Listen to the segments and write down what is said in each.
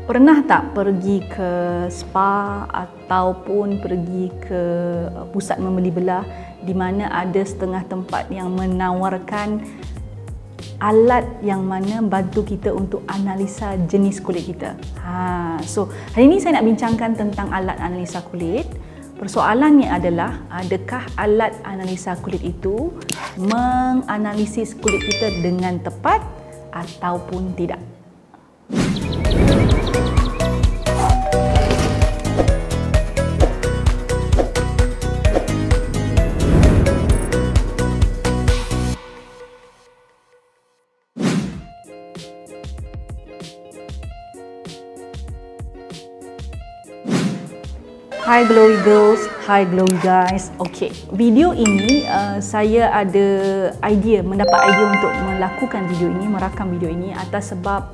Pernah tak pergi ke spa ataupun pergi ke pusat membeli belah di mana ada setengah tempat yang menawarkan alat yang mana bantu kita untuk analisa jenis kulit kita. So hari ini saya nak bincangkan tentang alat analisa kulit. Persoalannya adalah, adakah alat analisa kulit itu menganalisis kulit kita dengan tepat ataupun tidak? Hi glowy girls, hi glowy guys. Okay, video ini saya ada mendapat idea untuk melakukan video ini, merakam video ini atas sebab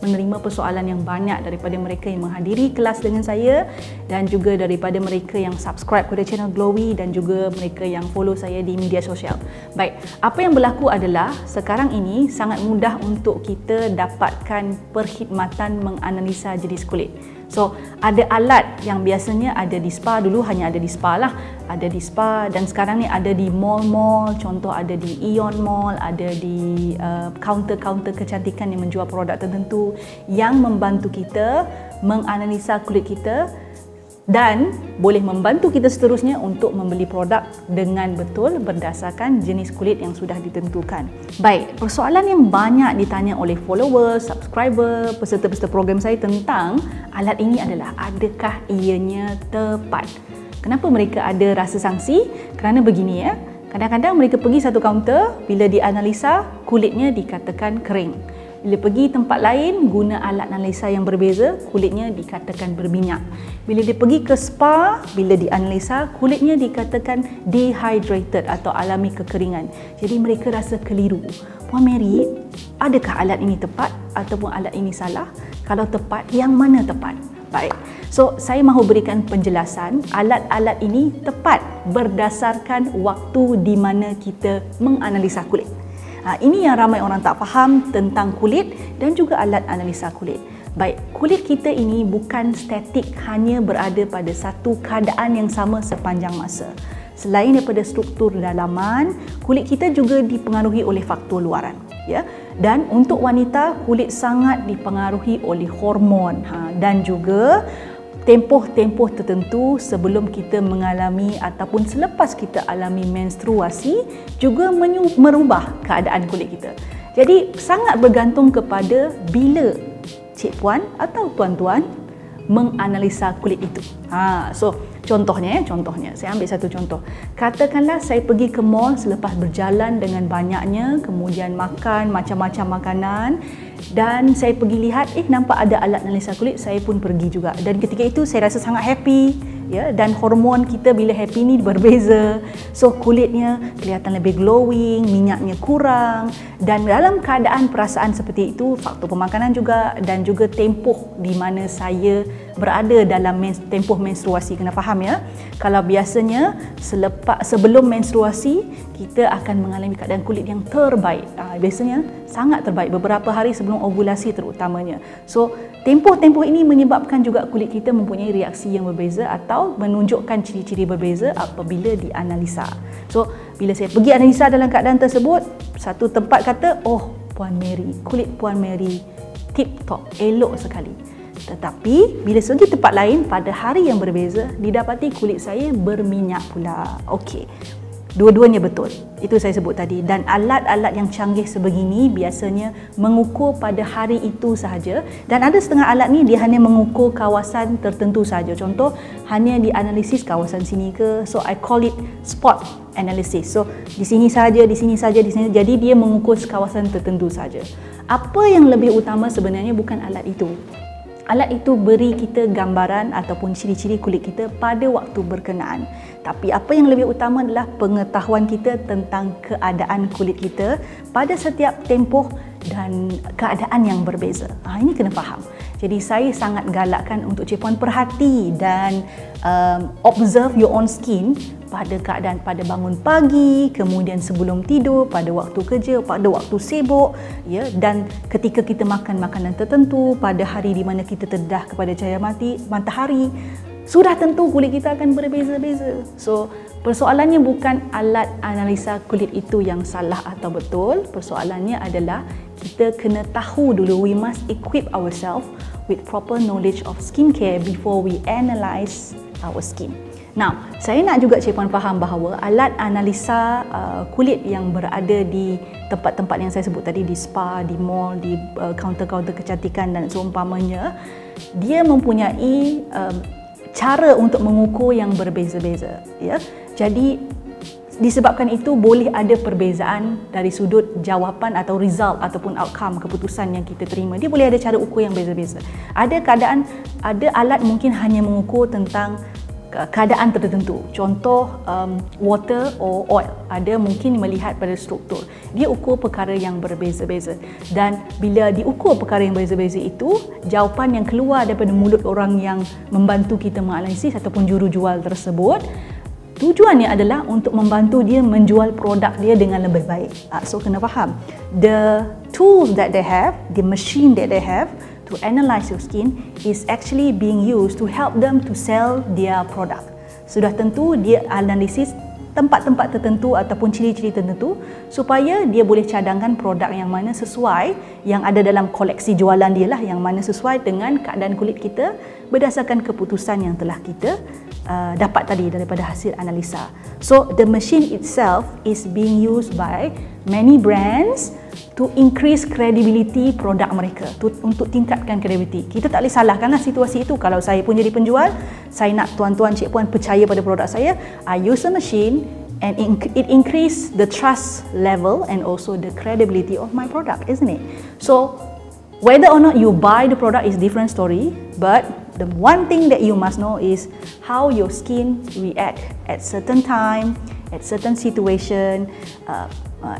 menerima persoalan yang banyak daripada mereka yang menghadiri kelas dengan saya dan juga daripada mereka yang subscribe kepada channel Glowy dan juga mereka yang follow saya di media sosial. Baik, apa yang berlaku adalah sekarang ini sangat mudah untuk kita dapatkan perkhidmatan menganalisa jenis kulit. So, ada alat yang biasanya ada di spa, dulu hanya ada di spa lah, ada di spa, dan sekarang ni ada di mall-mall, contoh ada di Ion Mall, ada di kaunter-kaunter kecantikan yang menjual produk tertentu yang membantu kita menganalisa kulit kita dan boleh membantu kita seterusnya untuk membeli produk dengan betul berdasarkan jenis kulit yang sudah ditentukan. Baik, persoalan yang banyak ditanya oleh followers, subscriber, peserta-peserta program saya tentang alat ini adalah adakah ianya tepat? Kenapa mereka ada rasa sangsi? Kerana begini ya, kadang-kadang mereka pergi satu kaunter, bila dianalisa kulitnya dikatakan kering. Bila pergi tempat lain guna alat analisa yang berbeza, kulitnya dikatakan berminyak. Bila dia pergi ke spa, bila dianalisa kulitnya dikatakan dehydrated atau alami kekeringan. Jadi mereka rasa keliru. Puan Mary, adakah alat ini tepat ataupun alat ini salah? Kalau tepat, yang mana tepat? Baik. So, saya mahu berikan penjelasan alat-alat ini tepat berdasarkan waktu di mana kita menganalisa kulit. Ini yang ramai orang tak faham tentang kulit dan juga alat analisa kulit. Baik, kulit kita ini bukan statik hanya berada pada satu keadaan yang sama sepanjang masa. Selain daripada struktur dalaman, kulit kita juga dipengaruhi oleh faktor luaran. Ya? Dan untuk wanita, kulit sangat dipengaruhi oleh hormon dan juga tempoh-tempoh tertentu sebelum kita mengalami ataupun selepas kita alami menstruasi juga merubah keadaan kulit kita. Jadi sangat bergantung kepada bila Cik Puan atau Tuan-Tuan menganalisa kulit itu. So contohnya, saya ambil satu contoh. Katakanlah saya pergi ke mall selepas berjalan dengan banyaknya, kemudian makan macam-macam makanan dan saya pergi lihat, nampak ada alat analisa kulit, saya pun pergi juga. Dan ketika itu saya rasa sangat happy, ya, dan hormon kita bila happy ni berbeza. So kulitnya kelihatan lebih glowing, minyaknya kurang dan dalam keadaan perasaan seperti itu, faktor pemakanan juga dan juga tempoh di mana saya berada dalam tempoh menstruasi. Kena faham ya, kalau biasanya sebelum menstruasi kita akan mengalami keadaan kulit yang terbaik, biasanya sangat terbaik beberapa hari sebelum ovulasi terutamanya. So tempoh-tempoh ini menyebabkan juga kulit kita mempunyai reaksi yang berbeza atau menunjukkan ciri-ciri berbeza apabila dianalisa. So bila saya pergi analisa dalam keadaan tersebut, satu tempat kata, oh Puan Mary, kulit Puan Mary tip-top, elok sekali. Tetapi bila segi tempat lain pada hari yang berbeza, didapati kulit saya berminyak pula. Okey. Dua-duanya betul. Itu saya sebut tadi. Dan alat-alat yang canggih sebegini biasanya mengukur pada hari itu sahaja. Dan ada setengah alat ni dia hanya mengukur kawasan tertentu sahaja. Contoh, hanya dianalisis kawasan sini ke. So I call it spot analysis. So di sini sahaja, di sini sahaja, di sini. Jadi dia mengukur kawasan tertentu sahaja. Apa yang lebih utama sebenarnya bukan alat itu. Alat itu beri kita gambaran ataupun ciri-ciri kulit kita pada waktu berkenaan. Tapi apa yang lebih utama adalah pengetahuan kita tentang keadaan kulit kita pada setiap tempoh dan keadaan yang berbeza. Ini kena faham. Jadi saya sangat galakkan untuk Cik Puan perhati dan observe your own skin pada keadaan pada bangun pagi, kemudian sebelum tidur, pada waktu kerja, pada waktu sibuk, ya, dan ketika kita makan makanan tertentu, pada hari di mana kita terdedah kepada cahaya matahari, sudah tentu kulit kita akan berbeza-beza. So, persoalannya bukan alat analisa kulit itu yang salah atau betul. Persoalannya adalah kita kena tahu dulu, we must equip ourselves with proper knowledge of skincare before we analyze our skin. Now, saya nak juga Cik Puan faham bahawa alat analisa kulit yang berada di tempat-tempat yang saya sebut tadi, di spa, di mall, di kaunter-kaunter kecantikan dan seumpamanya, dia mempunyai cara untuk mengukur yang berbeza-beza, ya. Jadi disebabkan itu boleh ada perbezaan dari sudut jawapan atau result ataupun outcome keputusan yang kita terima. Dia boleh ada cara ukur yang beza-beza. Ada keadaan, ada alat mungkin hanya mengukur tentang keadaan tertentu. Contoh water or oil. Ada mungkin melihat pada struktur. Dia ukur perkara yang berbeza-beza. Dan bila diukur perkara yang berbeza-beza itu, jawapan yang keluar daripada mulut orang yang membantu kita menganalisis ataupun jurujual tersebut, tujuannya adalah untuk membantu dia menjual produk dia dengan lebih baik. So kena faham, the tools that they have, the machine that they have to analyze your skin is actually being used to help them to sell their product. Sudah tentu dia analisis tempat-tempat tertentu ataupun ciri-ciri tertentu supaya dia boleh cadangkan produk yang mana sesuai, yang ada dalam koleksi jualan dia lah, yang mana sesuai dengan keadaan kulit kita berdasarkan keputusan yang telah kita dapat tadi daripada hasil analisa. So the machine itself is being used by many brands to increase credibility produk mereka, untuk tingkatkan credibility. Kita tak boleh salahkanlah situasi itu. Kalau saya pun jadi penjual, saya nak tuan-tuan cik puan percaya pada produk saya, I use a machine and it increase the trust level and also the credibility of my product, isn't it? So whether or not you buy the product is different story, but the one thing that you must know is how your skin react at certain time, at certain situation,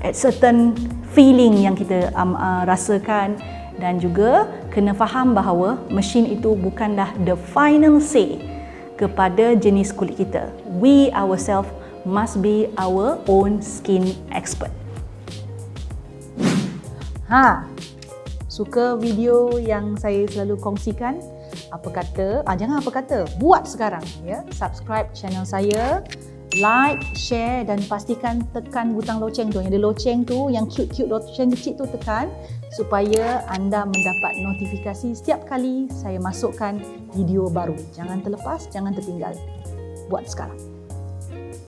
at certain feeling yang kita rasakan, dan juga kena faham bahawa mesin itu bukanlah the final say kepada jenis kulit kita. We ourselves must be our own skin expert. Suka video yang saya selalu kongsikan? Apa kata? Jangan apa kata, buat sekarang, ya. Subscribe channel saya, like, share dan pastikan tekan butang loceng tu. Yang ada loceng tu, yang cute-cute loceng kecil tu tekan supaya anda mendapat notifikasi setiap kali saya masukkan video baru. Jangan terlepas, jangan tertinggal. Buat sekarang.